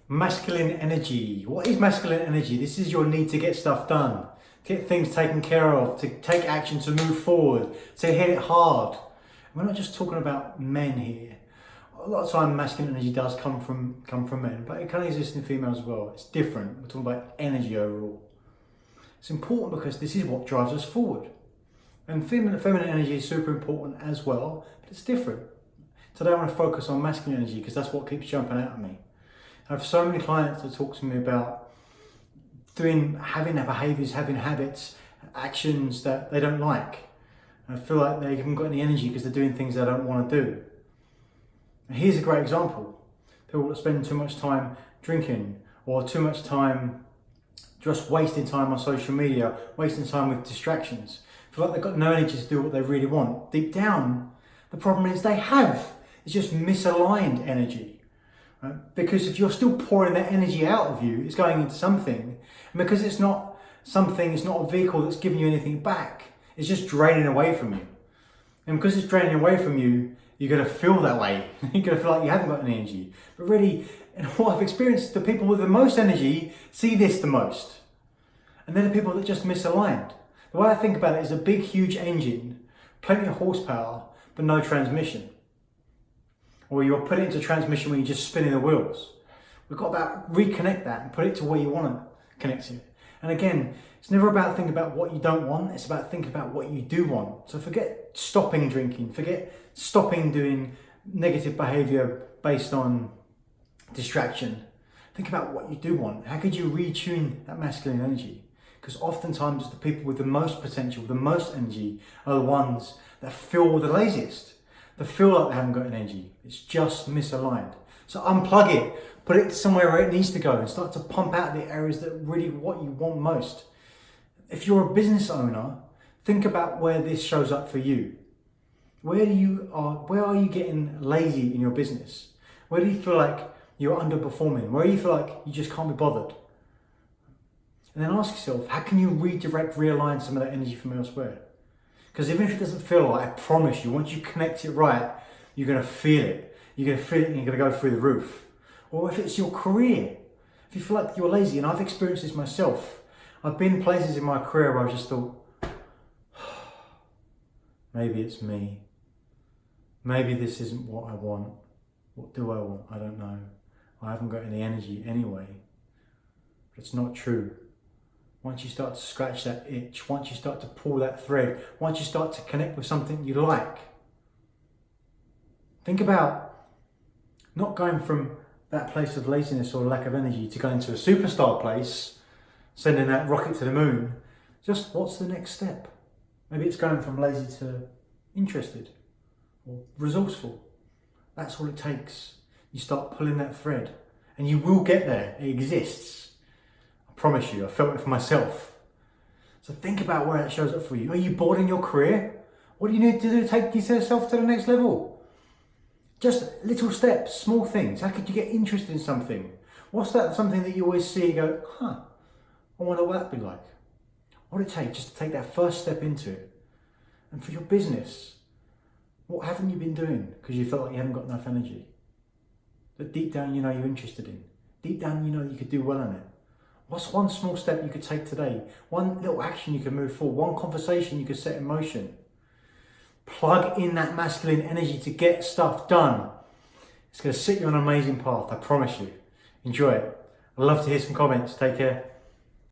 Masculine energy. What is masculine energy? This is your need to get stuff done, to get things taken care of, to take action, to move forward, to hit it hard. We're not just talking about men here. A lot of time masculine energy does come from men, but it can exist in females as well. It's different. We're talking about energy overall. It's important because this is what drives us forward. And feminine energy is super important as well, but it's different. Today I want to focus on masculine energy because that's what keeps jumping out at me. I have so many clients that talk to me about having their behaviours, having habits, actions that they don't like. And I feel like they haven't got any energy because they're doing things they don't want to do. And here's a great example. People that spend too much time drinking or too much time just wasting time on social media, wasting time with distractions. Feel like they've got no energy to do what they really want. Deep down, the problem is they have. It's just misaligned energy. Right? Because if you're still pouring that energy out of you, it's going into something. And because it's not something, it's not a vehicle that's giving you anything back. It's just draining away from you. And because it's draining away from you, you're going to feel that way. You're going to feel like you haven't got any energy. But really, in what I've experienced, the people with the most energy see this the most. And they're the people that just misaligned. The way I think about it is a big, huge engine, plenty of horsepower, but no transmission. Or you'll put it into transmission when you're just spinning the wheels. We've got to reconnect that and put it to where you want to connect to. And again, it's never about thinking about what you don't want, it's about thinking about what you do want. So forget stopping drinking, forget stopping doing negative behaviour based on distraction. Think about what you do want. How could you retune that masculine energy? Because oftentimes the people with the most potential, the most energy, are the ones that feel the laziest. They feel like they haven't got any energy. It's just misaligned. So unplug it, put it somewhere where it needs to go and start to pump out the areas that really what you want most. If you're a business owner, think about where this shows up for you. Where are you getting lazy in your business? Where do you feel like you're underperforming? Where do you feel like you just can't be bothered? And then ask yourself, how can you redirect, realign some of that energy from elsewhere? Because even if it doesn't feel like, I promise you, once you connect it right, you're going to feel it. You're going to feel it and you're going to go through the roof. Or if it's your career, if you feel like you're lazy, and I've experienced this myself. I've been places in my career where I just thought, maybe it's me. Maybe this isn't what I want. What do I want? I don't know. I haven't got any energy anyway. But it's not true. Once you start to scratch that itch, once you start to pull that thread, once you start to connect with something you like, think about not going from that place of laziness or lack of energy to going to a superstar place, sending that rocket to the moon. Just what's the next step? Maybe it's going from lazy to interested or resourceful. That's all it takes. You start pulling that thread and you will get there. It exists. I promise you, I felt it for myself. So think about where it shows up for you. Are you bored in your career? What do you need to do to take yourself to the next level? Just little steps, small things. How could you get interested in something? What's that something that you always see and go, I wonder what that'd be like. What would it take just to take that first step into it? And for your business, what haven't you been doing because you felt like you haven't got enough energy? That deep down you know you're interested in. Deep down you know you could do well in it. What's one small step you could take today? One little action you could move forward? One conversation you could set in motion? Plug in that masculine energy to get stuff done. It's going to set you on an amazing path, I promise you. Enjoy it. I'd love to hear some comments. Take care.